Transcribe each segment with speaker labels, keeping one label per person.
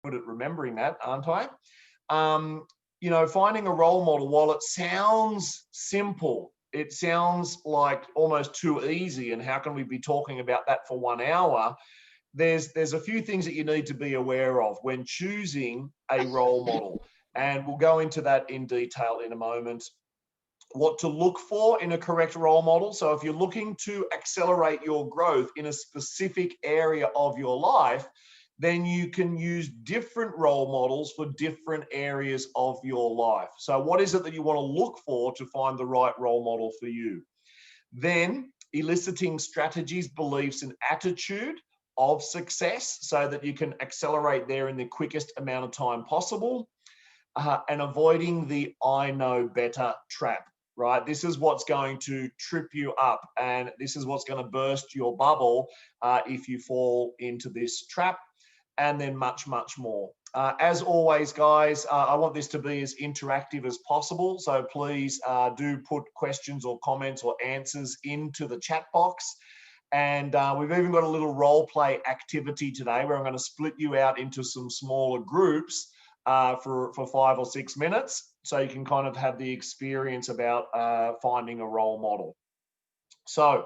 Speaker 1: good at remembering that, aren't I? You know, finding a role model, while it sounds simple, it sounds like almost too easy. And how can we be talking about that for 1 hour? There's a few things that you need to be aware of when choosing a role model. And we'll go into that in detail in a moment. What to look for in a correct role model. So if you're looking to accelerate your growth in a specific area of your life, then you can use different role models for different areas of your life. So what is it that you want to look for to find the right role model for you? Then eliciting strategies, beliefs, and attitude of success so that you can accelerate there in the quickest amount of time possible. And avoiding the I know better trap, right? This is what's going to trip you up, and this is what's going to burst your bubble if you fall into this trap, and then much, much more. As always, guys, I want this to be as interactive as possible. So please do put questions or comments or answers into the chat box. And we've even got a little role play activity today where I'm going to split you out into some smaller groups for 5 or 6 minutes, so you can kind of have the experience about finding a role model. So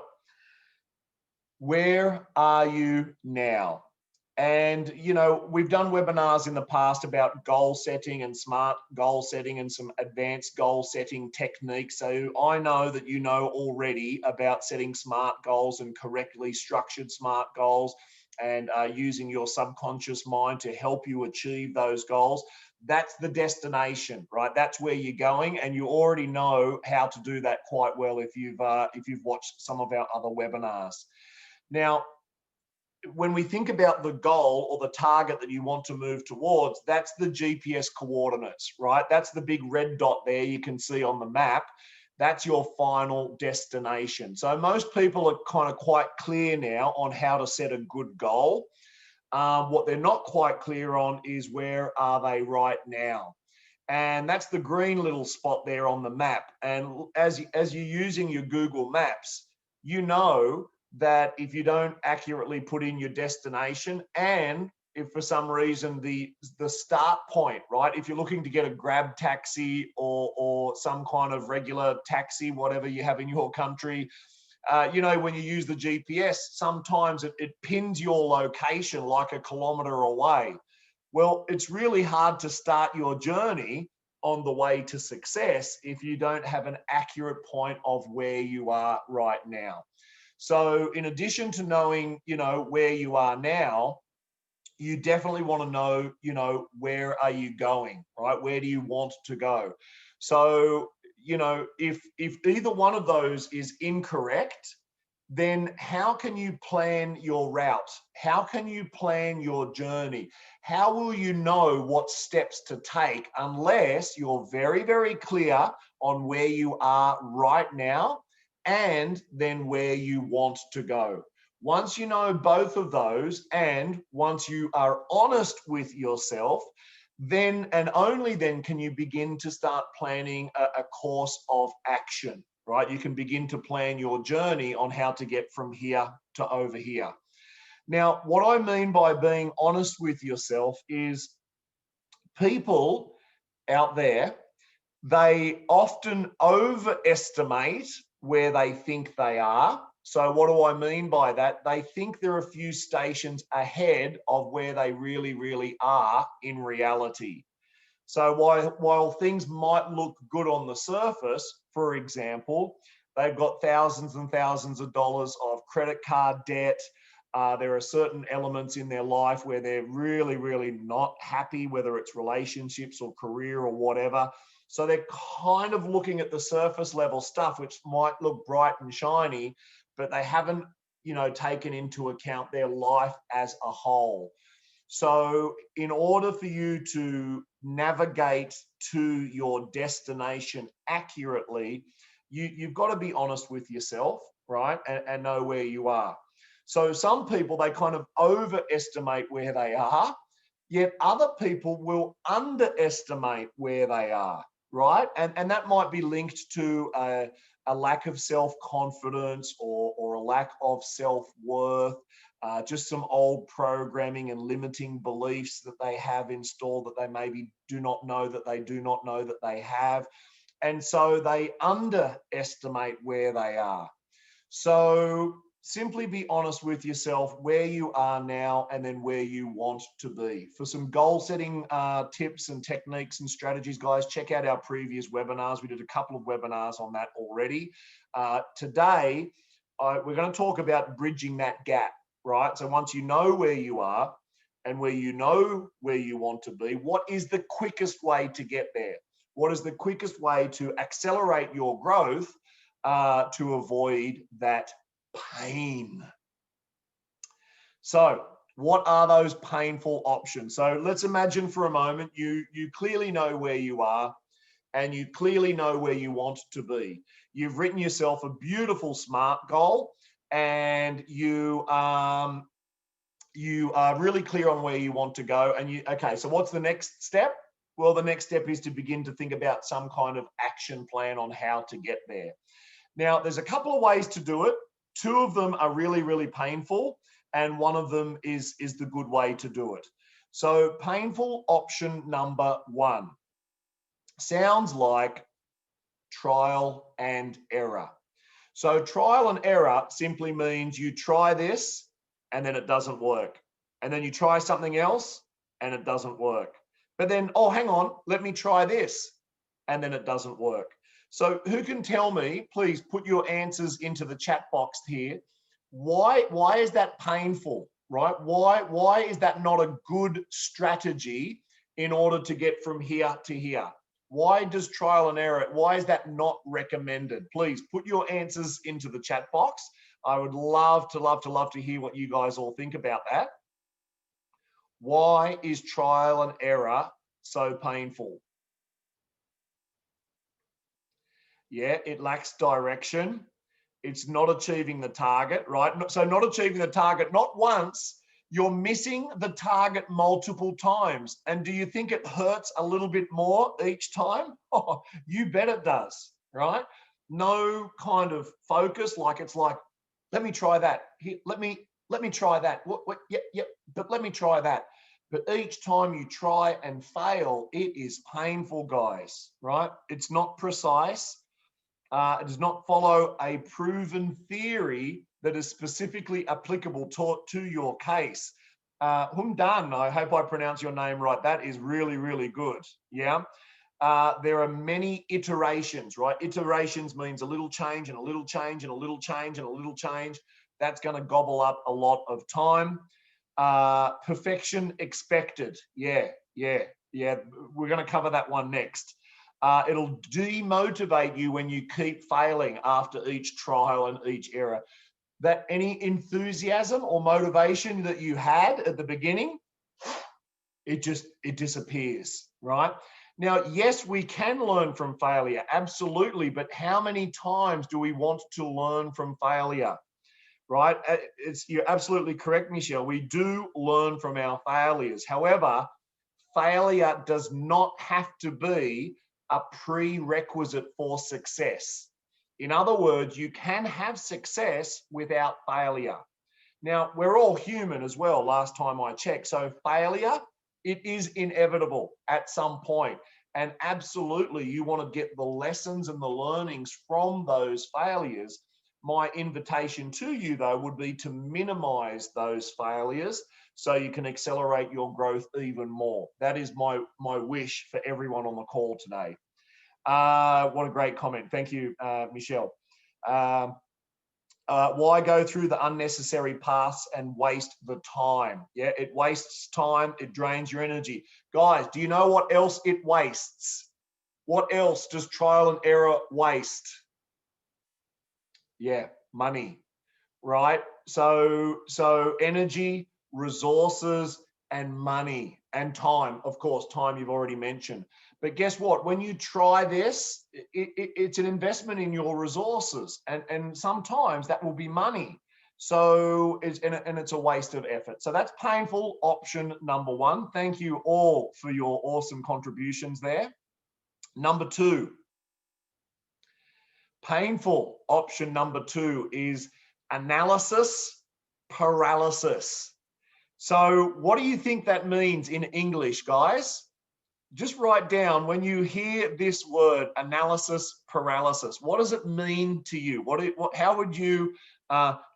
Speaker 1: where are you now? And, you know, we've done webinars in the past about goal setting and smart goal setting and some advanced goal setting techniques. So I know that you know already about setting smart goals and correctly structured smart goals, and using your subconscious mind to help you achieve those goals. That's the destination, right? That's where you're going, and you already know how to do that quite well if you've watched some of our other webinars. Now, when we think about the goal or the target that you want to move towards, that's the GPS coordinates, right? That's the big red dot there you can see on the map. That's your final destination. So most people are kind of quite clear now on how to set a good goal. What they're not quite clear on is where are they right now. And that's the green little spot there on the map. And as you're using your Google Maps, you know that if you don't accurately put in your destination, and if for some reason the start point, right, if you're looking to get a grab taxi or some kind of regular taxi, whatever you have in your country, you know, when you use the GPS, sometimes it pins your location like a kilometer away. Well, it's really hard to start your journey on the way to success if you don't have an accurate point of where you are right now. So in addition to knowing, you know, where you are now, you definitely want to know, you know, where are you going, right? Where do you want to go? So, you know, if either one of those is incorrect, then how can you plan your route? How can you plan your journey? How will you know what steps to take unless you're very, very clear on where you are right now and then where you want to go? Once you know both of those, and once you are honest with yourself, then and only then can you begin to start planning a course of action, right? You can begin to plan your journey on how to get from here to over here. Now, what I mean by being honest with yourself is people out there, they often overestimate where they think they are. So what do I mean by that? They think they're a few stations ahead of where they really, really are in reality. So while things might look good on the surface, for example, they've got thousands and thousands of dollars of credit card debt. There are certain elements in their life where they're really, really not happy, whether it's relationships or career or whatever. So they're kind of looking at the surface level stuff, which might look bright and shiny, but they haven't, you know, taken into account their life as a whole. So in order for you to navigate to your destination accurately, you've got to be honest with yourself, right? And know where you are. So some people, they kind of overestimate where they are, yet other people will underestimate where they are, right? And that might be linked to a lack of self-confidence or a lack of self-worth. just some old programming and limiting beliefs that they have installed that they maybe do not know that they do not know that they have. And so they underestimate where they are. So simply be honest with yourself where you are now and then where you want to be. For some goal setting tips and techniques and strategies, guys, check out our previous webinars. We did a couple of webinars on that already. Today, we're going to talk about bridging that gap, right? So once you know where you are and where you know where you want to be, what is the quickest way to get there? What is the quickest way to accelerate your growth to avoid that pain? So what are those painful options? So let's imagine for a moment you clearly know where you are and you clearly know where you want to be. You've written yourself a beautiful SMART goal and you are really clear on where you want to go. And okay, so what's the next step? Well, the next step is to begin to think about some kind of action plan on how to get there. Now, there's a couple of ways to do it. Two of them are really, really painful, and one of them is the good way to do it. So painful option number one sounds like trial and error. So trial and error simply means you try this and then it doesn't work. And then you try something else and it doesn't work. But then, oh, hang on, let me try this. And then it doesn't work. So who can tell me, please put your answers into the chat box here. Why is that painful, right? Why is that not a good strategy in order to get from here to here? Why does trial and error, why is that not recommended? Please put your answers into the chat box. I would love to hear what you guys all think about that. Why is trial and error so painful? Yeah, it lacks direction. It's not achieving the target, right? So not achieving the target, not once, you're missing the target multiple times. And do you think it hurts a little bit more each time? Oh, you bet it does, right? No kind of focus, like it's like, let me try that. Here, let me try that. Yep, but let me try that. But each time you try and fail, it is painful, guys, right? It's not precise. It does not follow a proven theory that is specifically applicable to your case. Humdan, I hope I pronounce your name right. That is really, really good. Yeah. There are many iterations, right? Iterations means a little change and a little change and a little change and a little change. That's going to gobble up a lot of time. Perfection expected. Yeah. We're going to cover that one next. It'll demotivate you when you keep failing after each trial and each error. That any enthusiasm or motivation that you had at the beginning, it disappears, right? Now, yes, we can learn from failure, absolutely, but how many times do we want to learn from failure, right? You're absolutely correct, Michelle. We do learn from our failures. However, failure does not have to be a prerequisite for success. In other words, you can have success without failure. Now, we're all human as well, last time I checked. So failure, it is inevitable at some point. And absolutely, you want to get the lessons and the learnings from those failures. My invitation to you, though, would be to minimize those failures so you can accelerate your growth even more. That is my wish for everyone on the call today. What a great comment. Thank you, Michelle. Why go through the unnecessary paths and waste the time? Yeah, it wastes time. It drains your energy. Guys, do you know what else it wastes? What else does trial and error waste? Yeah, money, right? So energy, resources, and money, and time. Of course, time you've already mentioned. But guess what? When you try this, it's an investment in your resources, and sometimes that will be money. So it's a waste of effort. So that's painful option number one. Thank you all for your awesome contributions there. Number two, painful option number two is analysis paralysis. So what do you think that means in English, guys? Just write down when you hear this word, analysis paralysis. What does it mean to you? How would you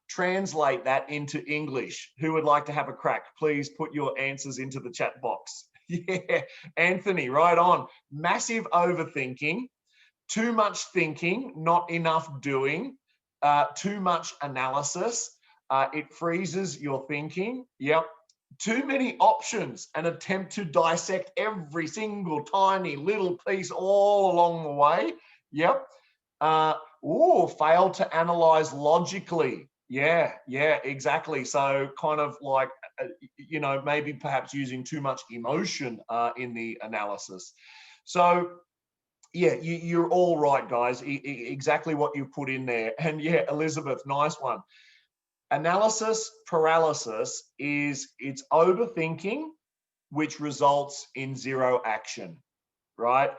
Speaker 1: translate that into English? Who would like to have a crack? Please put your answers into the chat box. Yeah, Anthony, right on. Massive overthinking, too much thinking, not enough doing, too much analysis. It freezes your thinking. Yep. Too many options, an attempt to dissect every single tiny little piece all along the way. Yep. Fail to analyze logically. Yeah, exactly. So kind of like, maybe perhaps using too much emotion in the analysis. So yeah, you're all right, guys. Exactly what you put in there. And yeah, Elizabeth, nice one. Analysis paralysis is it's overthinking, which results in zero action, right?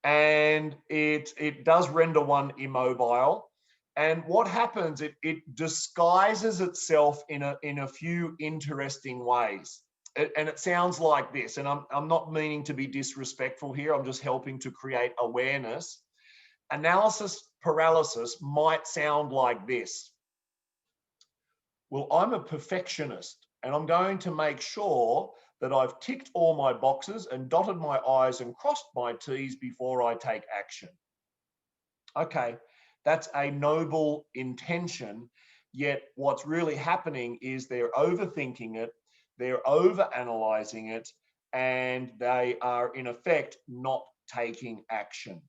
Speaker 1: And it does render one immobile. And what happens, it disguises itself in a few interesting ways. And it sounds like this, and I'm not meaning to be disrespectful here, I'm just helping to create awareness. Analysis paralysis might sound like this. Well, I'm a perfectionist and I'm going to make sure that I've ticked all my boxes and dotted my I's and crossed my T's before I take action. Okay, that's a noble intention, yet what's really happening is they're overthinking it, they're overanalyzing it, and they are in effect not taking action.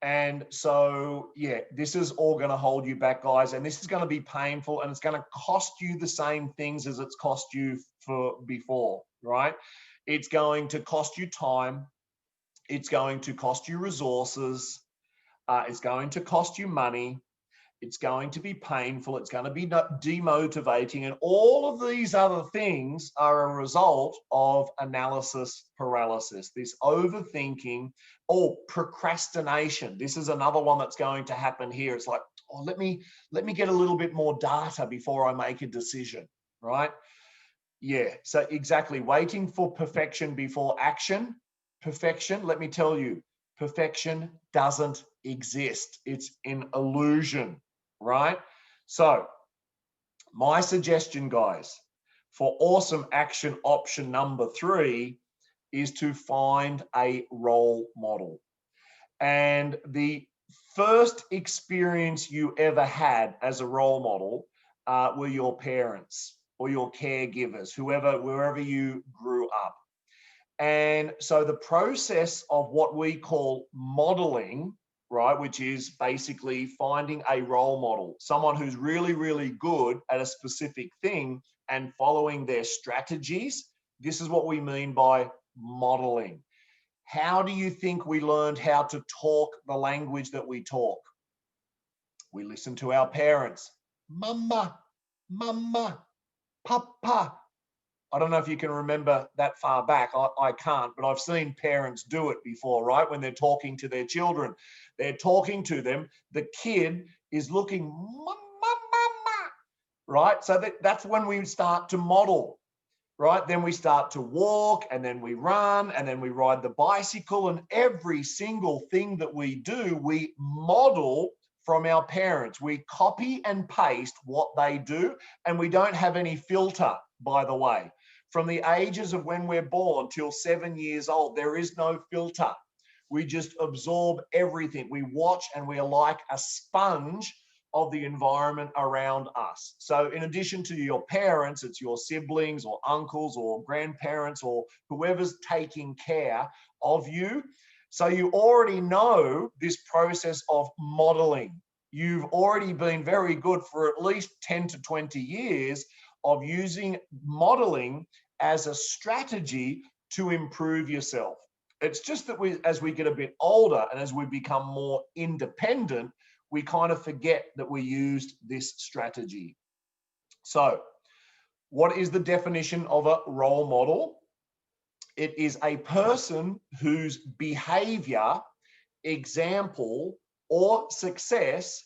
Speaker 1: And so, yeah, this is all going to hold you back, guys. And this is going to be painful and it's going to cost you the same things as it's cost you for before, right? It's going to cost you time. It's going to cost you resources. It's going to cost you money. It's going to be painful. It's going to be demotivating. And all of these other things are a result of analysis paralysis, this overthinking or procrastination. This is another one that's going to happen here. It's like, oh, let me get a little bit more data before I make a decision, right? Yeah, so exactly. Waiting for perfection before action. Perfection, let me tell you, perfection doesn't exist. It's an illusion, right? So my suggestion, guys, for awesome action option number 3 is to find a role model. And the first experience you ever had as a role model were your parents or your caregivers, wherever you grew up. And so the process of what we call modeling, right, which is basically finding a role model, someone who's really, really good at a specific thing and following their strategies. This is what we mean by modeling. How do you think we learned how to talk the language that we talk? We listen to our parents. Mama, mama, papa. I don't know if you can remember that far back. I can't, but I've seen parents do it before, right? When they're talking to their children, they're talking to them. The kid is looking, mama, mama, right? So that's when we start to model, right? Then we start to walk, and then we run, and then we ride the bicycle, and every single thing that we do, we model from our parents. We copy and paste what they do, and we don't have any filter, by the way. From the ages of when we're born till 7 years old, there is no filter. We just absorb everything. We watch, and we are like a sponge of the environment around us. So in addition to your parents, it's your siblings or uncles or grandparents or whoever's taking care of you. So you already know this process of modeling. You've already been very good for at least 10 to 20 years of using modeling as a strategy to improve yourself. It's just that as we get a bit older and as we become more independent, we kind of forget that we used this strategy. So what is the definition of a role model? It is a person whose behavior, example, or success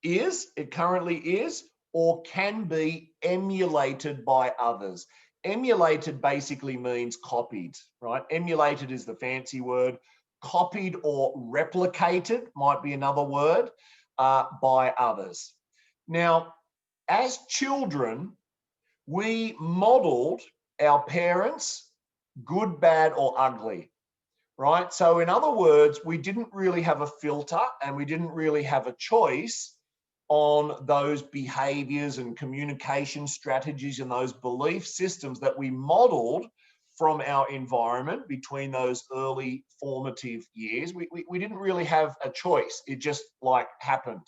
Speaker 1: it currently is, or can be emulated by others. Emulated basically means copied, right? Emulated is the fancy word. Copied or replicated might be another word, by others. Now, as children, we modeled our parents, good, bad, or ugly, right? So in other words, we didn't really have a filter and we didn't really have a choice on those behaviors and communication strategies and those belief systems that we modeled from our environment between those early formative years. We didn't really have a choice. It just like happened.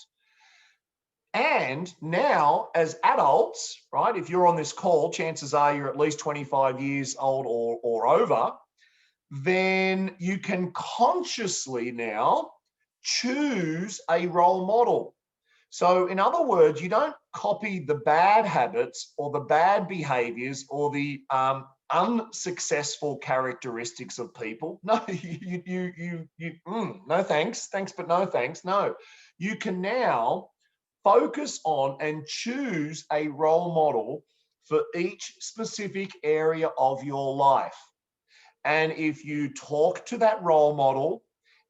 Speaker 1: And now as adults, right, if you're on this call, chances are you're at least 25 years old or over, then you can consciously now choose a role model. So in other words, you don't copy the bad habits or the bad behaviors or the unsuccessful characteristics of people. No, no thanks, but no thanks. No, you can now focus on and choose a role model for each specific area of your life. And if you talk to that role model,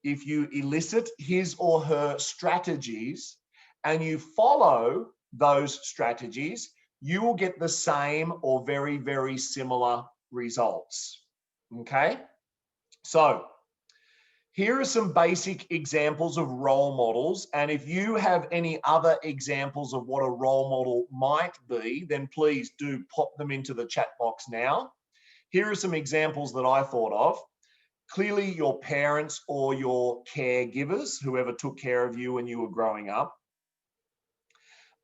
Speaker 1: if you elicit his or her strategies and you follow those strategies, you will get the same or very, very similar results. Okay? So here are some basic examples of role models. And if you have any other examples of what a role model might be, then please do pop them into the chat box now. Here are some examples that I thought of. Clearly, your parents or your caregivers, whoever took care of you when you were growing up.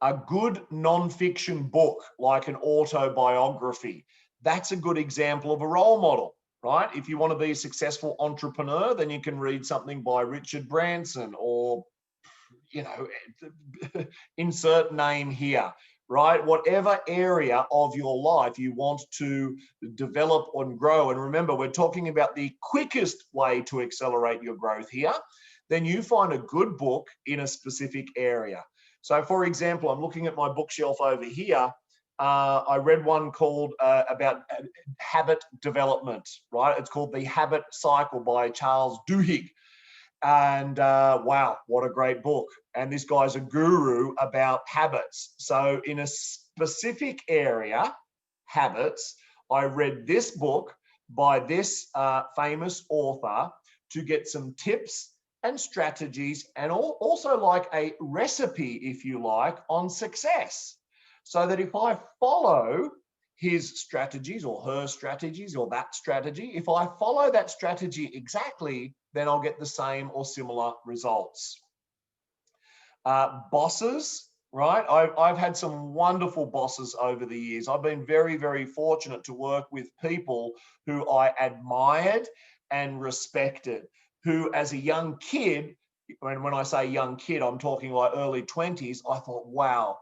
Speaker 1: A good non-fiction book, like an autobiography, that's a good example of a role model, right? If you want to be a successful entrepreneur, then you can read something by Richard Branson or, you know, insert name here, right? Whatever area of your life you want to develop and grow. And remember, we're talking about the quickest way to accelerate your growth here. Then you find a good book in a specific area. So for example, I'm looking at my bookshelf over here. I read one called about habit development, right? It's called The Habit Cycle by Charles Duhigg. And wow, what a great book. And this guy's a guru about habits. So in a specific area, habits, I read this book by this famous author to get some tips and strategies and also like a recipe, if you like, on success. So that if I follow his strategies or her strategies or that strategy, if I follow that strategy exactly, then I'll get the same or similar results. Bosses, right? I've had some wonderful bosses over the years. I've been very, very fortunate to work with people who I admired and respected, who as a young kid, and when I say young kid, I'm talking like early 20s, I thought, wow,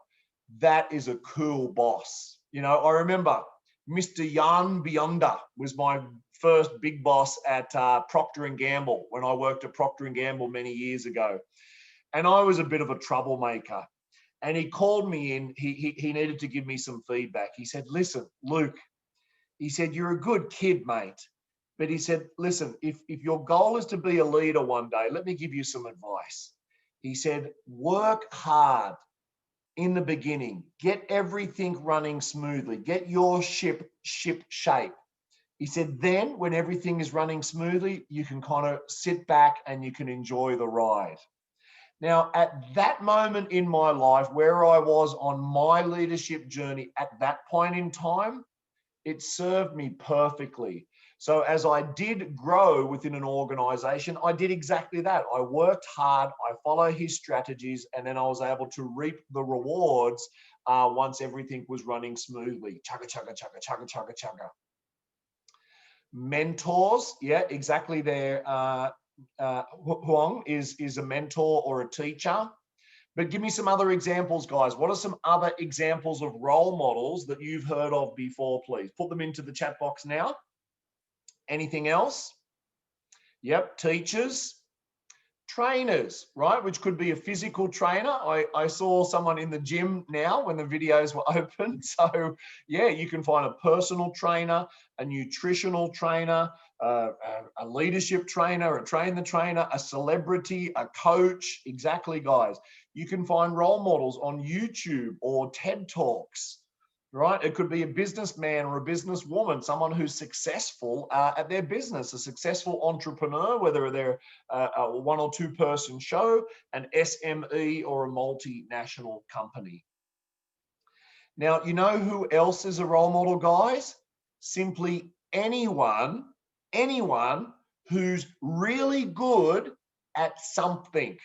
Speaker 1: that is a cool boss. You know, I remember Mr. Jan Beyonder was my first big boss at Procter & Gamble when I worked at Procter & Gamble many years ago. And I was a bit of a troublemaker. And he called me in, he needed to give me some feedback. He said, listen, Luke, he said, you're a good kid, mate. But he said, listen, if your goal is to be a leader one day, let me give you some advice. He said, work hard in the beginning, get everything running smoothly, get your ship shape. He said, then when everything is running smoothly, you can kind of sit back and you can enjoy the ride. Now, at that moment in my life, where I was on my leadership journey at that point in time, it served me perfectly. So as I did grow within an organization, I did exactly that. I worked hard, I followed his strategies, and then I was able to reap the rewards once everything was running smoothly. Chugga, chugga, chugga, chugga, chugga, chugga. Mentors, yeah, exactly there. Huang is a mentor or a teacher. But give me some other examples, guys. What are some other examples of role models that you've heard of before, please? Put them into the chat box now. Anything else? Yep, teachers. Trainers, right? Which could be a physical trainer. I saw someone in the gym now when the videos were open. So yeah, you can find a personal trainer, a nutritional trainer, a leadership trainer, a train the trainer, a celebrity, a coach. Exactly, guys. You can find role models on YouTube or TED Talks, right? It could be a businessman or a businesswoman, someone who's successful at their business, a successful entrepreneur, whether they're a one or two person show, an SME, or a multinational company. Now, you know who else is a role model, guys? Simply anyone who's really good at something.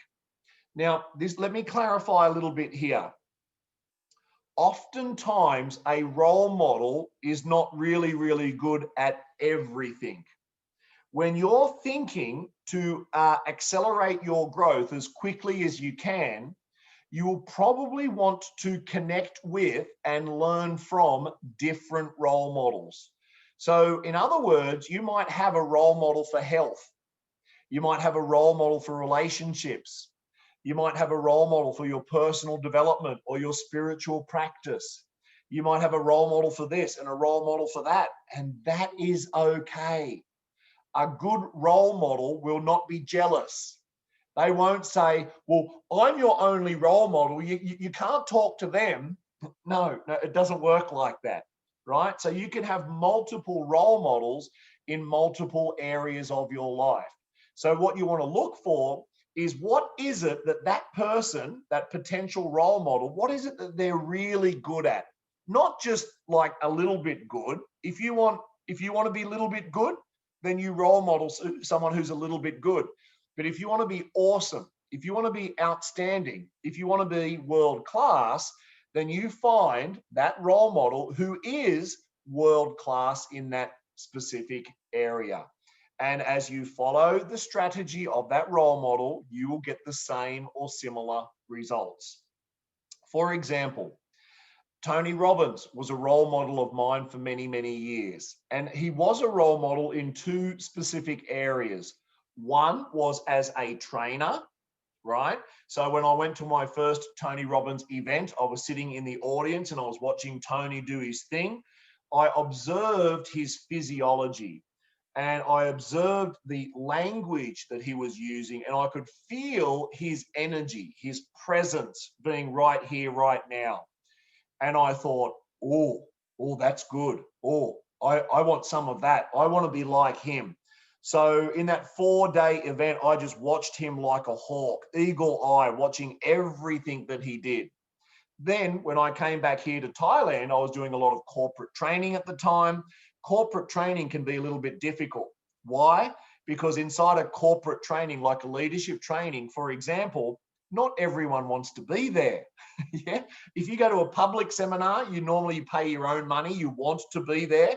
Speaker 1: Now, let me clarify a little bit here. Oftentimes, a role model is not really good at everything. When you're thinking to accelerate your growth as quickly as you can, you will probably want to connect with and learn from different role models. So in other words, you might have a role model for health. You might have a role model for relationships. You might have a role model for your personal development or your spiritual practice. You might have a role model for this and a role model for that, and that is okay. A good role model will not be jealous. They won't say, well, I'm your only role model. You can't talk to them. No, it doesn't work like that, right? So you can have multiple role models in multiple areas of your life. So what you want to look for is, what is it that that person, that potential role model, what is it that they're really good at? Not just like a little bit good. If you want to be a little bit good, then you role model someone who's a little bit good. But if you want to be awesome, if you want to be outstanding, if you want to be world class, then you find that role model who is world class in that specific area. And as you follow the strategy of that role model, you will get the same or similar results. For example, Tony Robbins was a role model of mine for many years. And he was a role model in two specific areas. One was as a trainer, right? So when I went to my first Tony Robbins event, I was sitting in the audience and I was watching Tony do his thing. I observed his physiology and I observed the language that he was using, and I could feel his energy, his presence being right here, right now. And I thought, oh, that's good. Oh, I want some of that. I want to be like him. So in that 4-day event, I just watched him like a hawk, eagle eye, watching everything that he did. Then when I came back here to Thailand, I was doing a lot of corporate training at the time. Corporate training can be a little bit difficult. Why? Because inside a corporate training, like a leadership training, for example, not everyone wants to be there. Yeah. If you go to a public seminar, you normally pay your own money, you want to be there.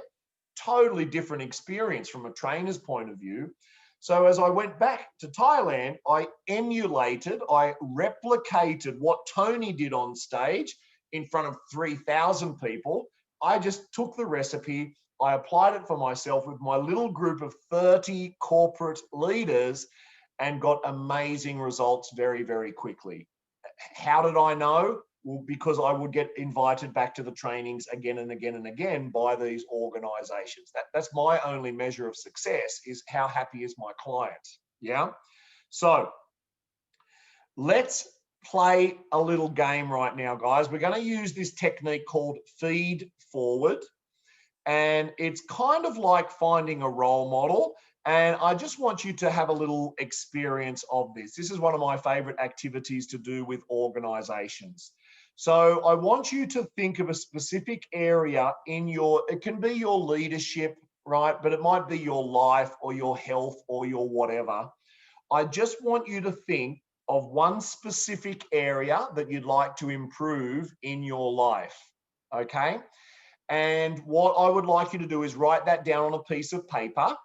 Speaker 1: Totally different experience from a trainer's point of view. So as I went back to Thailand, I emulated, I replicated what Tony did on stage in front of 3,000 people. I just took the recipe, I applied it for myself with my little group of 30 corporate leaders and got amazing results very quickly. How did I know? Well, because I would get invited back to the trainings again and again by these organizations. That's my only measure of success, is how happy is my client. Yeah. So let's play a little game right now, guys. We're going to use this technique called feed forward. And it's kind of like finding a role model. And I just want you to have a little experience of this. This is one of my favorite activities to do with organizations. So I want you to think of a specific area in it can be your leadership, right? But it might be your life or your health or your whatever. I just want you to think of one specific area that you'd like to improve in your life, okay? And what I would like you to do is write that down on a piece of paper.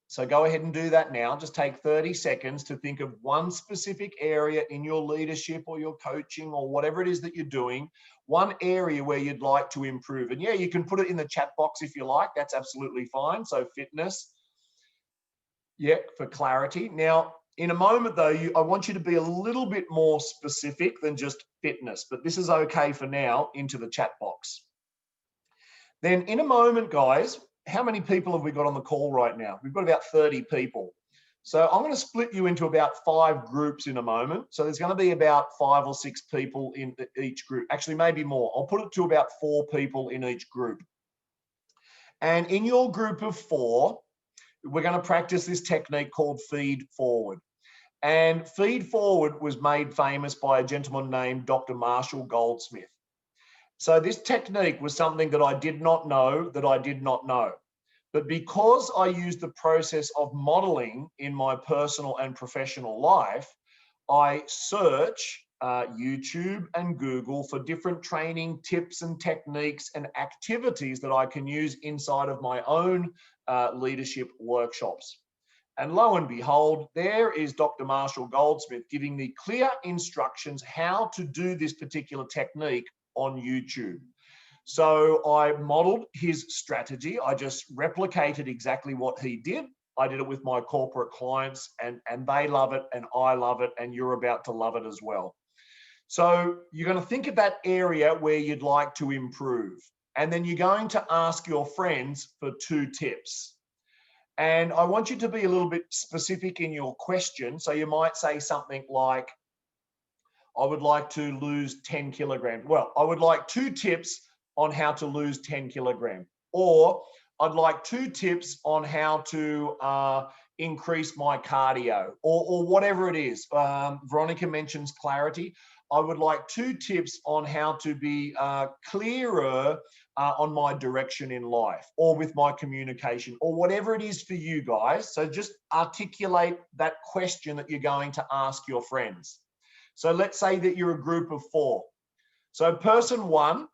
Speaker 1: So go ahead and do that now. Just take 30 seconds to think of one specific area in your leadership or your coaching or whatever it is that you're doing, one area where you'd like to improve. And yeah, you can put it in the chat box if you like. That's absolutely fine. So fitness, yeah, for clarity. Now, In a moment though, I want you to be a little bit more specific than just fitness, but this is okay for now, into the chat box. Then in a moment, guys, how many people have we got on the call right now? We've got about 30 people. So I'm going to split you into about 5 groups in a moment. So there's going to be about 5 or 6 people in each group. Actually, maybe more. I'll put it to about 4 people in each group. And in your group of 4, we're going to practice this technique called feed forward. And feed forward was made famous by a gentleman named Dr. Marshall Goldsmith. So this technique was something that I did not know. But because I used the process of modeling in my personal and professional life, I search YouTube and Google for different training tips and techniques and activities that I can use inside of my own leadership workshops. And lo and behold, there is Dr. Marshall Goldsmith giving me clear instructions how to do this particular technique on YouTube. So I modeled his strategy. I just replicated exactly what he did. I did it with my corporate clients, and they love it, and I love it, and you're about to love it as well. So you're going to think of that area where you'd like to improve. And then you're going to ask your friends for 2 tips. And I want you to be a little bit specific in your question. So you might say something like, I would like to lose 10 kilograms. Well, I would like 2 tips on how to lose 10 kilograms. Or I'd like 2 tips on how to increase my cardio, or whatever it is. Veronica mentions clarity. I would like 2 tips on how to be clearer on my direction in life, or with my communication, or whatever it is for you guys. So just articulate that question that you're going to ask your friends. So let's say that you're a group of 4. So person 1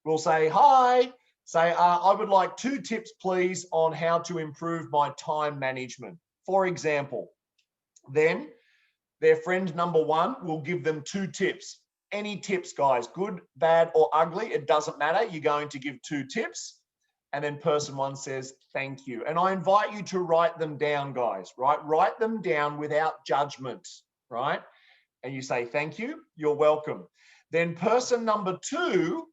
Speaker 1: will say, hi, say, I would like 2 tips, please, on how to improve my time management, for example. Then their friend number 1 will give them 2 tips. Any tips, guys, good, bad, or ugly, it doesn't matter. You're going to give 2 tips. And then person 1 says, thank you. And I invite you to write them down, guys, right? Write them down without judgment, right? And you say, thank you, you're welcome. Then person number 2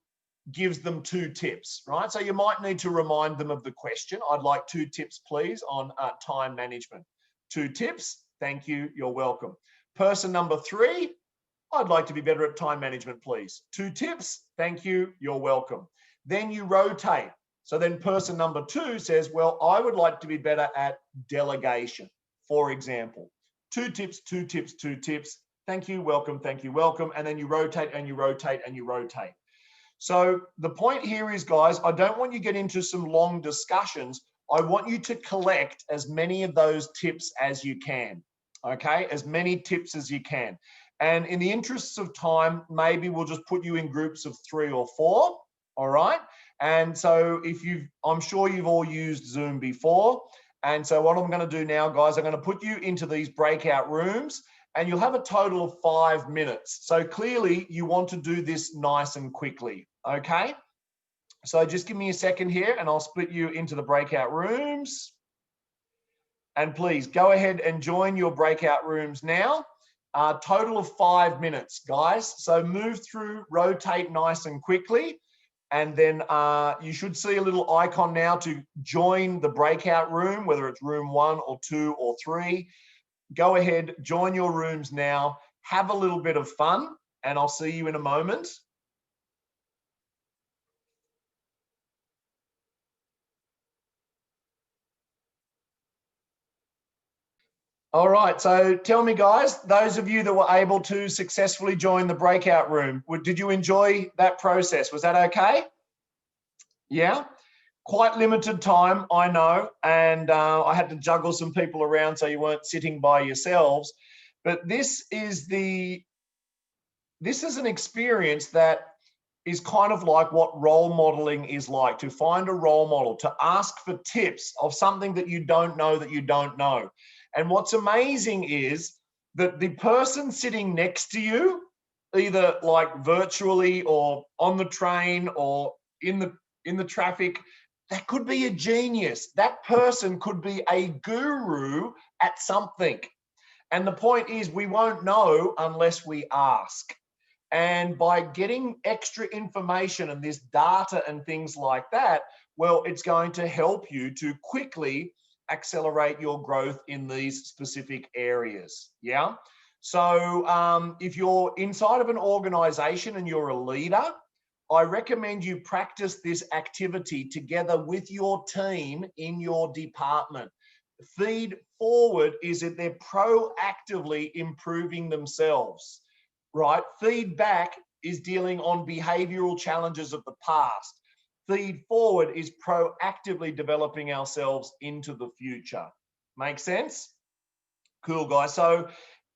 Speaker 1: gives them 2 tips, right? So you might need to remind them of the question. I'd like 2 tips, please, on time management. 2 tips, thank you, you're welcome. Person number 3, I'd like to be better at time management, please. 2 tips, thank you, you're welcome. Then you rotate. So then person number 2 says, well, I would like to be better at delegation, for example. 2 tips, 2 tips, 2 tips. Thank you, welcome, thank you, welcome. And then you rotate and you rotate and you rotate. So the point here is, guys, I don't want you to get into some long discussions. I want you to collect as many of those tips as you can, okay? As many tips as you can. And in the interests of time, maybe we'll just put you in groups of 3 or 4, all right? And so I'm sure you've all used Zoom before. And so what I'm going to do now, guys, I'm going to put you into these breakout rooms, and you'll have a total of 5 minutes. So clearly you want to do this nice and quickly, okay? So just give me a second here and I'll split you into the breakout rooms. And please go ahead and join your breakout rooms now. Total of 5 minutes, guys. So move through, rotate nice and quickly. And then you should see a little icon now to join the breakout room, whether it's room 1 or 2 or 3. Go ahead, join your rooms now, have a little bit of fun, and I'll see you in a moment. All right, so tell me, guys, those of you that were able to successfully join the breakout room, did you enjoy that process? Was that okay? Yeah? Quite limited time, I know, and I had to juggle some people around so you weren't sitting by yourselves. But this is an experience that is kind of like what role modeling is like, to find a role model, to ask for tips of something that you don't know. And what's amazing is that the person sitting next to you, either like virtually or on the train or in the traffic, that could be a genius. That person could be a guru at something. And the point is, we won't know unless we ask. And by getting extra information and this data and things like that, well, it's going to help you to quickly accelerate your growth in these specific areas. Yeah. So if you're inside of an organization and you're a leader, I recommend you practice this activity together with your team in your department. Feed forward is that they're proactively improving themselves, right? Feedback is dealing on behavioral challenges of the past. Feed forward is proactively developing ourselves into the future. Make sense? Cool, guys. So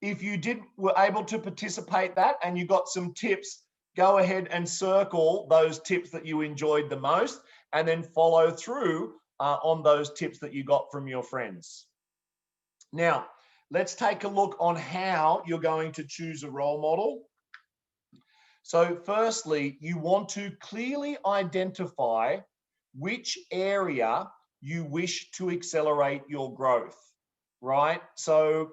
Speaker 1: if you were able to participate that and you got some tips, go ahead and circle those tips that you enjoyed the most and then follow through on those tips that you got from your friends. Now, let's take a look on how you're going to choose a role model. So firstly, you want to clearly identify which area you wish to accelerate your growth, right? So,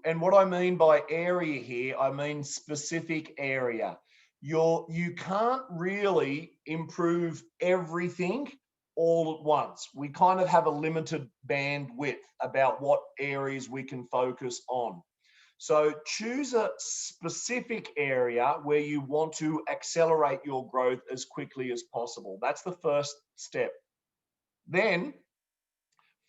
Speaker 1: and what I mean by area here, I mean specific area. You can't really improve everything all at once. We kind of have a limited bandwidth about what areas we can focus on. So choose a specific area where you want to accelerate your growth as quickly as possible. That's the first step. Then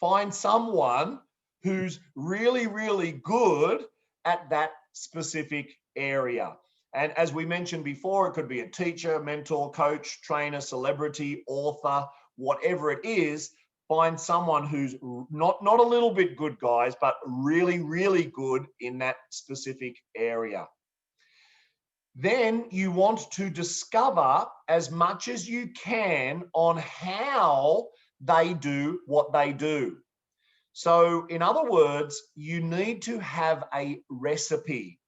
Speaker 1: find someone who's really, really good at that specific area. And as we mentioned before, it could be a teacher, mentor, coach, trainer, celebrity, author, whatever it is. Find someone who's not a little bit good, guys, but really, really good in that specific area. Then you want to discover as much as you can on how they do what they do. So in other words, you need to have a recipe.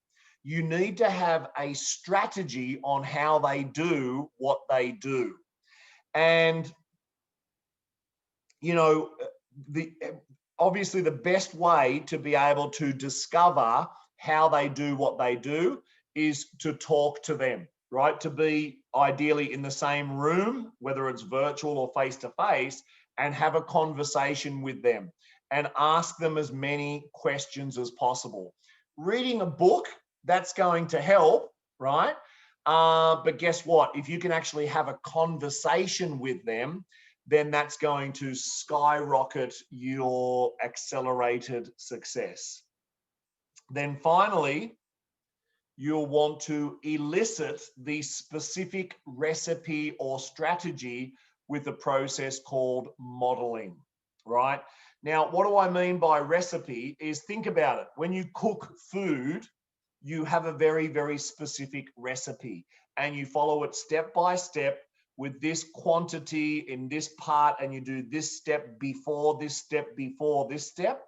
Speaker 1: You need to have a strategy on how they do what they do. And, you know, obviously the best way to be able to discover how they do what they do is to talk to them, right? To be ideally in the same room, whether it's virtual or face-to-face, and have a conversation with them and ask them as many questions as possible. Reading a book, that's going to help, right? But guess what? If you can actually have a conversation with them, then that's going to skyrocket your accelerated success. Then finally, you'll want to elicit the specific recipe or strategy with a process called modeling, right? Now, what do I mean by recipe is, think about it. When you cook food, you have a very, very specific recipe and you follow it step by step with this quantity in this part, and you do this step before this step before this step.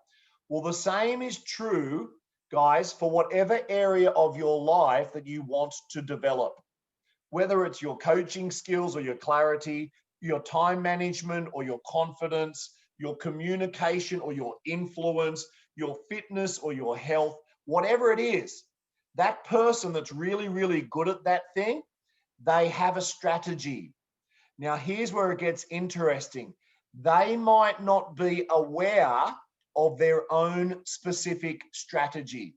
Speaker 1: Well, the same is true, guys, for whatever area of your life that you want to develop, whether it's your coaching skills or your clarity, your time management or your confidence, your communication or your influence, your fitness or your health, whatever it is, that person that's really, really good at that thing, they have a strategy. Now, here's where it gets interesting. They might not be aware of their own specific strategy.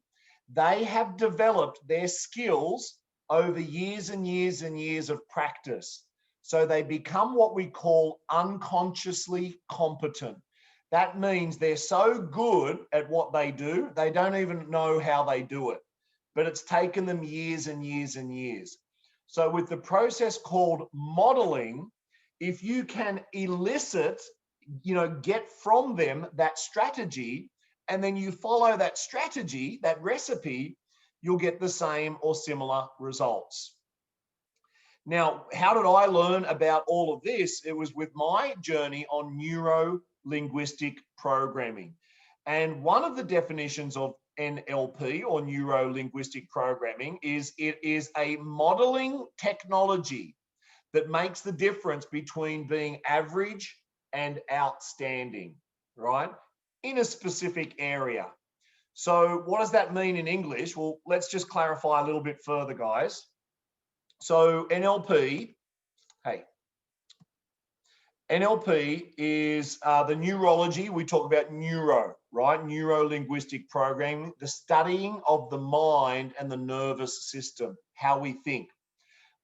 Speaker 1: They have developed their skills over years and years and years of practice. So they become what we call unconsciously competent. That means they're so good at what they do, they don't even know how they do it. But it's taken them years and years and years. So with the process called modeling, if you can elicit, get from them that strategy, and then you follow that strategy, that recipe, you'll get the same or similar results. Now, how did I learn about all of this? It was with my journey on neuro-linguistic programming. And one of the definitions of NLP, or neuro-linguistic programming, is it is a modeling technology that makes the difference between being average and outstanding, right? In a specific area. So what does that mean in English? Well, let's just clarify a little bit further, guys. So NLP, hey, NLP is the neurology. We talk about neuro, right? Neuro-linguistic programming, the studying of the mind and the nervous system, how we think.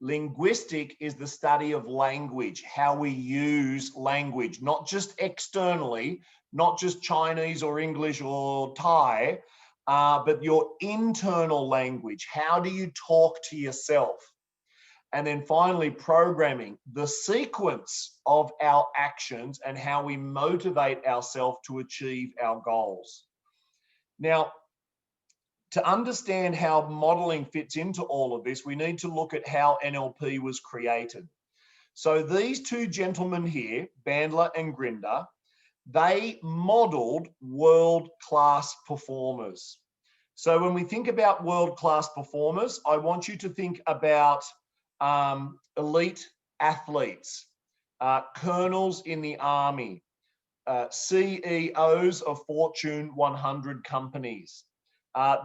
Speaker 1: Linguistic is the study of language, how we use language, not just externally, not just Chinese or English or Thai, but your internal language. How do you talk to yourself? And then finally, programming, the sequence of our actions and how we motivate ourselves to achieve our goals. Now, to understand how modeling fits into all of this, we need to look at how NLP was created. So these two gentlemen here, Bandler and Grinder, they modeled world-class performers. So when we think about world-class performers, I want you to think about elite athletes, colonels in the army, CEOs of Fortune 100 companies.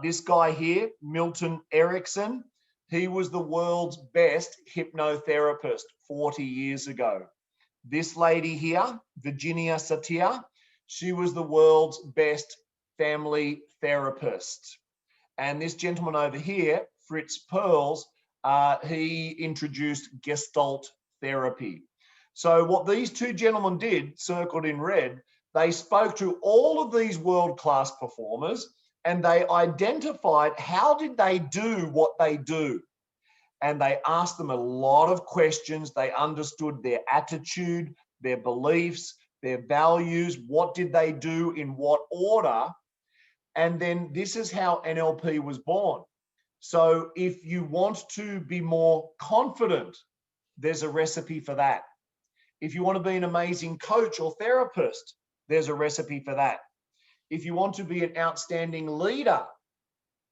Speaker 1: This guy here, Milton Erickson, he was the world's best hypnotherapist 40 years ago. This lady here, Virginia Satir, she was the world's best family therapist. And this gentleman over here, Fritz Perls, he introduced Gestalt therapy. So what these two gentlemen did, circled in red, they spoke to all of these world-class performers and they identified how did they do what they do. And they asked them a lot of questions. They understood their attitude, their beliefs, their values. What did they do in what order? And then this is how NLP was born. So if you want to be more confident, there's a recipe for that. If you want to be an amazing coach or therapist, there's a recipe for that. If you want to be an outstanding leader,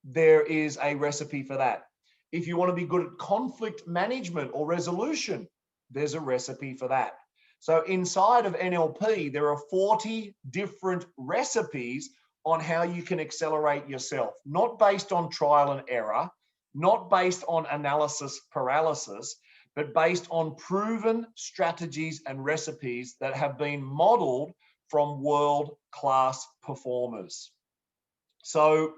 Speaker 1: there is a recipe for that. If you want to be good at conflict management or resolution, there's a recipe for that. So inside of NLP, there are 40 different recipes on how you can accelerate yourself, not based on trial and error, not based on analysis paralysis, but based on proven strategies and recipes that have been modeled from world-class performers. So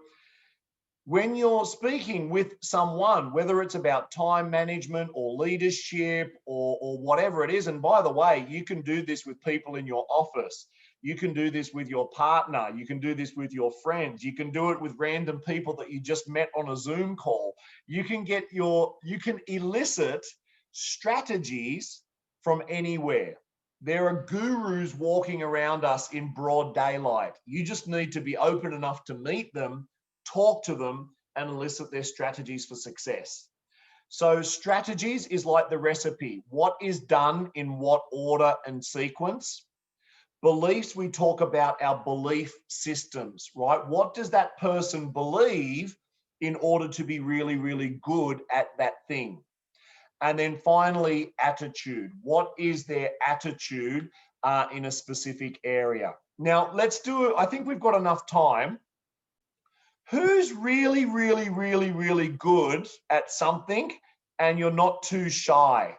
Speaker 1: when you're speaking with someone, whether it's about time management or leadership or whatever it is, and by the way, you can do this with people in your office. You can do this with your partner. You can do this with your friends. You can do it with random people that you just met on a Zoom call. You can elicit strategies from anywhere. There are gurus walking around us in broad daylight. You just need to be open enough to meet them, talk to them, and elicit their strategies for success. So strategies is like the recipe. What is done in what order and sequence? Beliefs, we talk about our belief systems, right? What does that person believe in order to be really, really good at that thing? And then finally, attitude. What is their attitude in a specific area? Now, let's do it. I think we've got enough time. Who's really, really, really, really good at something and you're not too shy?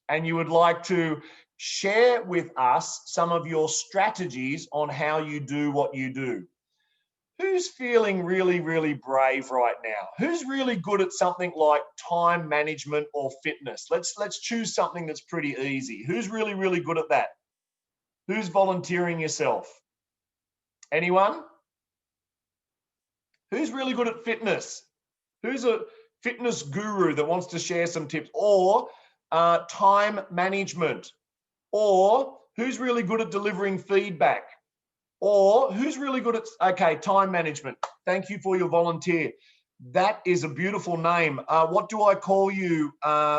Speaker 1: And you would like to share with us some of your strategies on how you do what you do. Who's feeling really, really brave right now? Who's really good at something like time management or fitness? Let's choose something that's pretty easy. Who's really, really good at that? Who's volunteering yourself? Anyone? Who's really good at fitness? Who's a fitness guru that wants to share some tips? Or time management? Or who's really good at delivering feedback? Or who's really good at, okay, time management. Thank you for your volunteer. That is a beautiful name. What do I call you,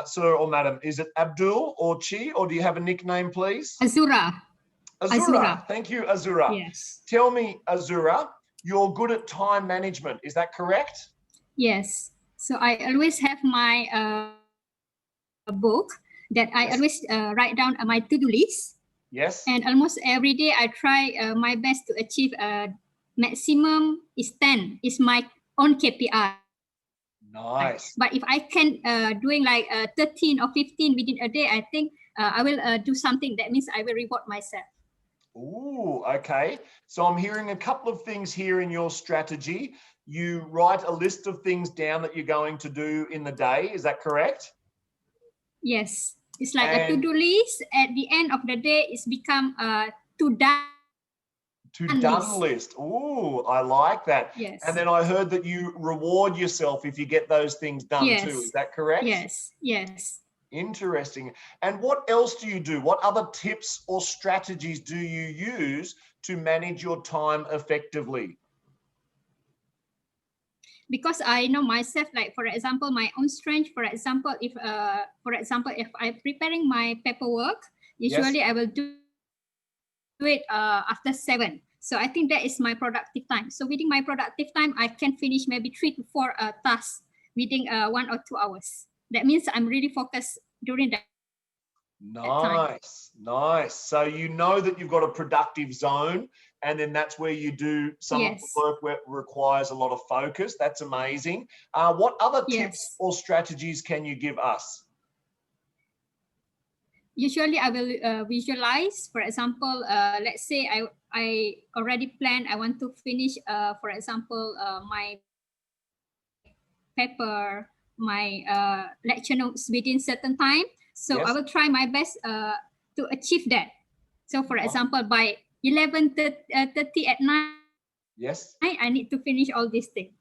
Speaker 1: sir or madam? Is it Abdul or Chi, or do you have a nickname, please?
Speaker 2: Azura.
Speaker 1: Azura. Thank you, Azura.
Speaker 2: Yes.
Speaker 1: Tell me, Azura, you're good at time management. Is that correct?
Speaker 2: Yes. So I always have my book that I always write down my to-do list.
Speaker 1: Yes.
Speaker 2: And almost every day I try my best to achieve maximum is 10 is my own KPI.
Speaker 1: Nice.
Speaker 2: But if I can doing like 13 or 15 within a day, I think I will do something. That means I will reward myself.
Speaker 1: Ooh, okay. So I'm hearing a couple of things here in your strategy. You write a list of things down that you're going to do in the day. Is that correct?
Speaker 2: Yes. It's like a to-do list. At the end of the day, it's become a
Speaker 1: to-done list. Ooh, I like that.
Speaker 2: Yes.
Speaker 1: And then I heard that you reward yourself if you get those things done too. Is that correct?
Speaker 2: Yes, yes.
Speaker 1: Interesting. And what else do you do? What other tips or strategies do you use to manage your time effectively?
Speaker 2: Because I know myself, like for example, my own strength. For example, if I'm preparing my paperwork, usually I will do it after 7. So I think that is my productive time. So within my productive time, I can finish maybe 3 to 4 tasks within 1 or 2 hours. That means I'm really focused during that time.
Speaker 1: Nice. So you know that you've got a productive zone, and then that's where you do some of the work where it requires a lot of focus. That's amazing. What other tips or strategies can you give us?
Speaker 2: Usually I will visualize. For example, let's say I already planned I want to finish, for example, my paper, my lecture notes within certain time. So I will try my best to achieve that. So for example, by 11:30 at night, I need to finish all these things.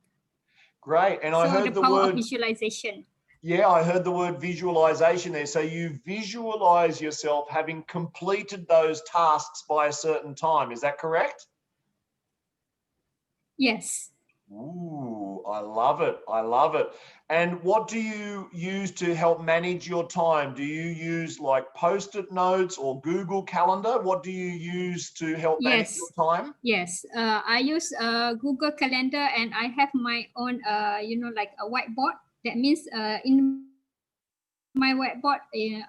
Speaker 1: Great. And I heard
Speaker 2: the power of visualization.
Speaker 1: Yeah, I heard the word visualization there. So you visualize yourself having completed those tasks by a certain time. Is that correct?
Speaker 2: Yes.
Speaker 1: Ooh, I love it. I love it. And what do you use to help manage your time? Do you use like Post-it notes or Google Calendar? What do you use to help manage your time?
Speaker 2: Yes, I use Google Calendar, and I have my own, like a whiteboard. That means in my whiteboard,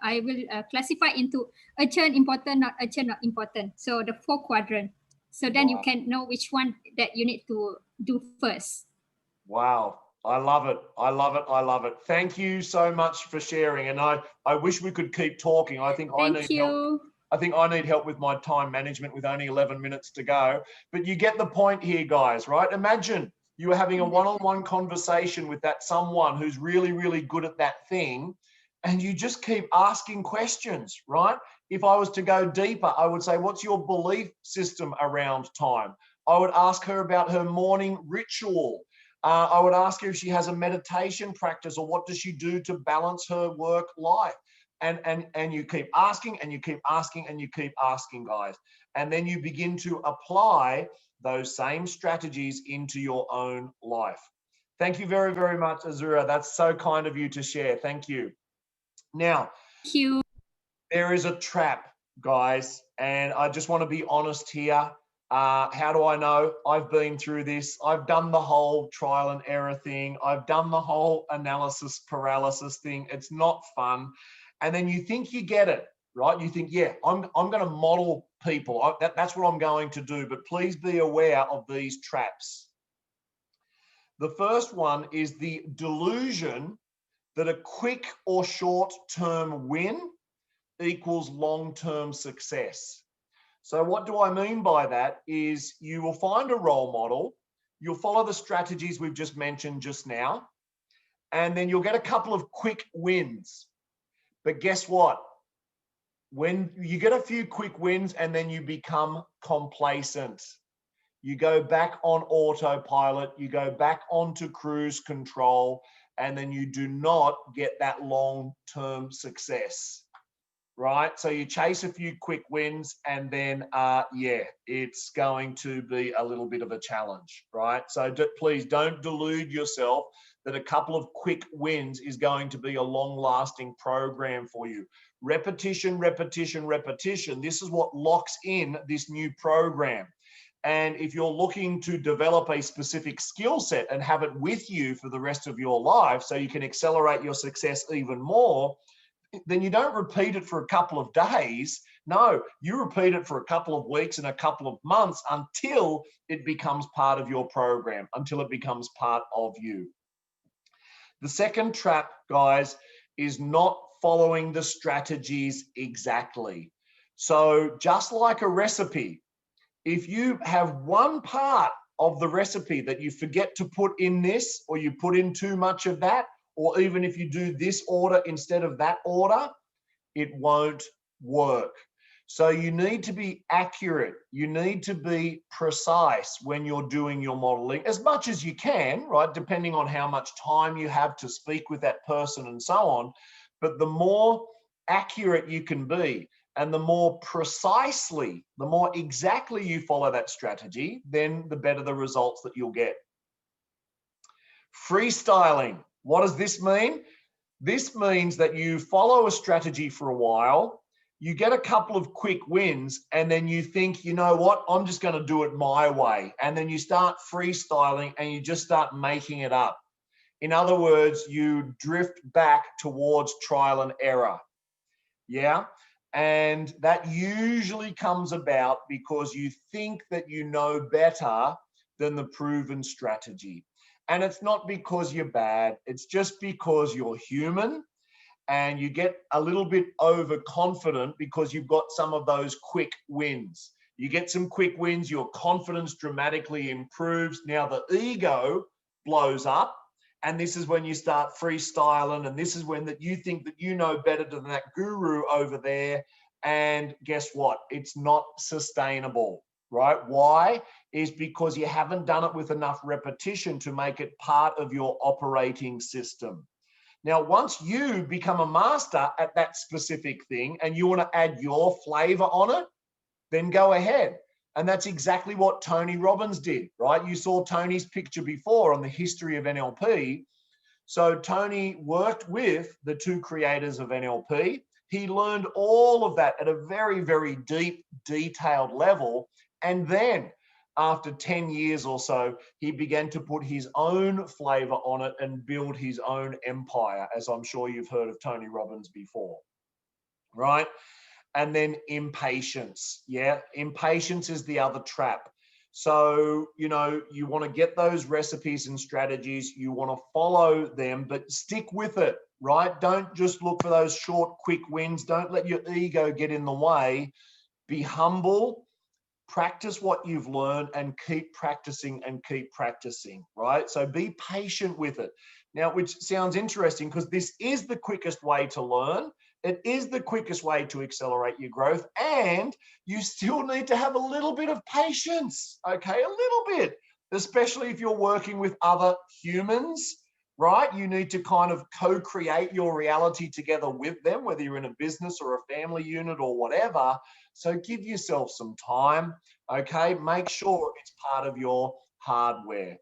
Speaker 2: I will classify into urgent, important, not urgent, not important. So the 4 quadrant. So then you can know which one that you need to do first.
Speaker 1: Wow. I love it. I love it. I love it. Thank you so much for sharing. And I wish we could keep talking. I think I need help. I think I need help with my time management with only 11 minutes to go. But you get the point here, guys, right? Imagine you were having a one-on-one conversation with that someone who's really, really good at that thing, and you just keep asking questions, right? If I was to go deeper, I would say, what's your belief system around time? I would ask her about her morning ritual. I would ask her if she has a meditation practice, or what does she do to balance her work life? And you keep asking, and you keep asking, and you keep asking, guys. And then you begin to apply those same strategies into your own life. Thank you very, very much, Azura. That's so kind of you to share. Thank you. Now, there is a trap, guys, and I just want to be honest here. How do I know? I've been through this. I've done the whole trial and error thing. I've done the whole analysis paralysis thing. It's not fun. And then you think you get it, right? You think, yeah, I'm going to model people. That's what I'm going to do. But please be aware of these traps. The first one is the delusion that a quick or short-term win equals long-term success. So what do I mean by that is you will find a role model, you'll follow the strategies we've just mentioned just now, and then you'll get a couple of quick wins. But guess what? When you get a few quick wins and then you become complacent, you go back on autopilot, you go back onto cruise control, and then you do not get that long-term success. Right? So you chase a few quick wins, and then, yeah, it's going to be a little bit of a challenge, right? So please don't delude yourself that a couple of quick wins is going to be a long-lasting program for you. Repetition, repetition, repetition. This is what locks in this new program. And if you're looking to develop a specific skill set and have it with you for the rest of your life so you can accelerate your success even more, then you don't repeat it for a couple of days. No, you repeat it for a couple of weeks and a couple of months until it becomes part of your program, until it becomes part of you. The second trap, guys, is not following the strategies exactly. So just like a recipe, if you have one part of the recipe that you forget to put in this, or you put in too much of that, or even if you do this order instead of that order, it won't work. So you need to be accurate. You need to be precise when you're doing your modeling as much as you can, right? Depending on how much time you have to speak with that person and so on. But the more accurate you can be and the more precisely, the more exactly you follow that strategy, then the better the results that you'll get. Freestyling. What does this mean? This means that you follow a strategy for a while, you get a couple of quick wins, and then you think, you know what, I'm just going to do it my way. And then you start freestyling and you just start making it up. In other words, you drift back towards trial and error. Yeah. And that usually comes about because you think that you know better than the proven strategy. And it's not because you're bad, it's just because you're human and you get a little bit overconfident because you've got some of those quick wins. You get some quick wins, your confidence dramatically improves. Now the ego blows up, and this is when you start freestyling, and this is when that you think that you know better than that guru over there. And guess what? It's not sustainable, right? Why? Is because you haven't done it with enough repetition to make it part of your operating system. Now, once you become a master at that specific thing and you want to add your flavor on it, then go ahead. And that's exactly what Tony Robbins did, right? You saw Tony's picture before on the history of NLP. So Tony worked with the two creators of NLP. He learned all of that at a very, very deep, detailed level. And then after 10 years or so, he began to put his own flavor on it and build his own empire, as I'm sure you've heard of Tony Robbins before, right? And then impatience. Yeah, impatience is the other trap. So, you know, you want to get those recipes and strategies, you want to follow them, but stick with it, right? Don't just look for those short, quick wins. Don't let your ego get in the way. Be humble. Practice what you've learned and keep practicing and keep practicing, right? So be patient with it. Now, which sounds interesting because this is the quickest way to learn. It is the quickest way to accelerate your growth, and you still need to have a little bit of patience, okay? A little bit, especially if you're working with other humans, right? You need to kind of co-create your reality together with them, whether you're in a business or a family unit or whatever. So give yourself some time, okay? Make sure it's part of your hardware.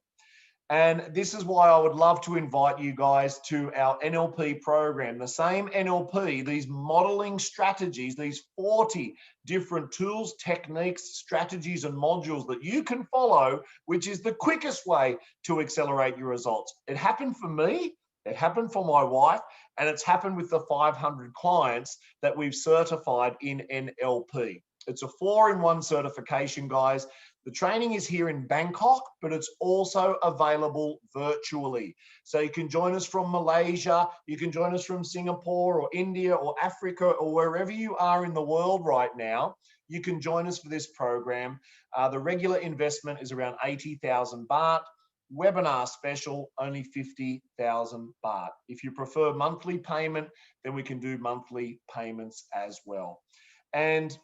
Speaker 1: And this is why I would love to invite you guys to our NLP program. The same NLP, these modeling strategies, these 40 different tools, techniques, strategies, and modules that you can follow, which is the quickest way to accelerate your results. It happened for me, it happened for my wife, and it's happened with the 500 clients that we've certified in NLP. It's a 4-in-1 certification, guys. The training is here in Bangkok, but it's also available virtually. So you can join us from Malaysia, you can join us from Singapore or India or Africa or wherever you are in the world right now. You can join us for this program. The regular investment is around 80,000 baht. Webinar special, only 50,000 baht. If you prefer monthly payment, then we can do monthly payments as well. And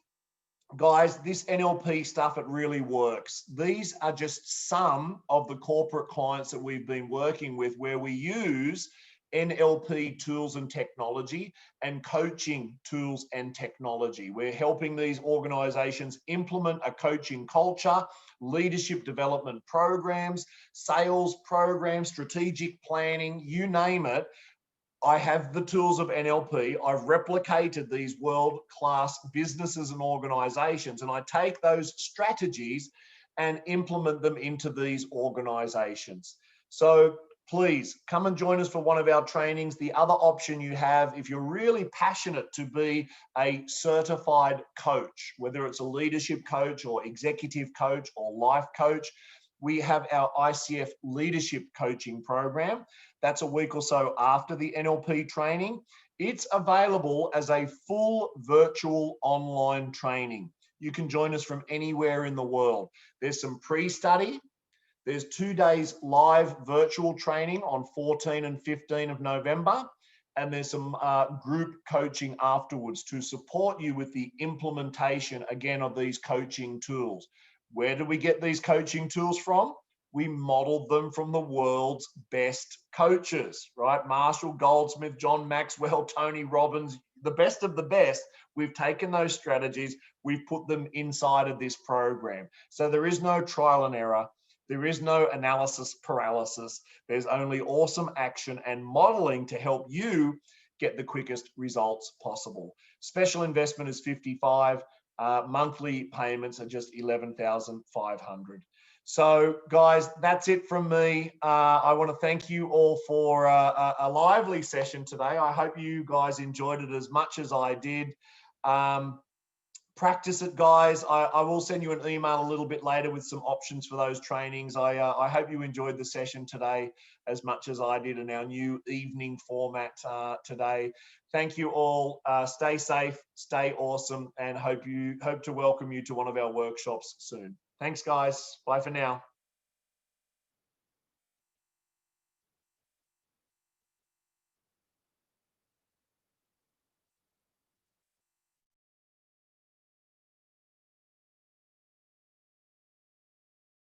Speaker 1: guys, this NLP stuff, it really works. These are just some of the corporate clients that we've been working with where we use NLP tools and technology and coaching tools and technology. We're helping these organizations implement a coaching culture, leadership development programs, sales programs, strategic planning, you name it. I have the tools of NLP. I've replicated these world-class businesses and organizations, and I take those strategies and implement them into these organizations. So please come and join us for one of our trainings. The other option you have, if you're really passionate to be a certified coach, whether it's a leadership coach or executive coach or life coach, we have our ICF leadership coaching program. That's a week or so after the NLP training. It's available as a full virtual online training. You can join us from anywhere in the world. There's some pre-study. There's 2 days live virtual training on 14 and 15 of November. And there's some group coaching afterwards to support you with the implementation, again, of these coaching tools. Where do we get these coaching tools from? We modeled them from the world's best coaches, right? Marshall Goldsmith, John Maxwell, Tony Robbins, the best of the best. We've taken those strategies, we've put them inside of this program. So there is no trial and error. There is no analysis paralysis. There's only awesome action and modeling to help you get the quickest results possible. Special investment is $55. Monthly payments are just $11,500. So guys, that's it from me. I want to thank you all for a lively session today. I hope you guys enjoyed it as much as I did. Practice it, guys. I will send you an email a little bit later with some options for those trainings. I hope you enjoyed the session today as much as I did in our new evening format today. Thank you all. Stay safe, stay awesome, and hope to welcome you to one of our workshops soon. Thanks, guys. Bye for now.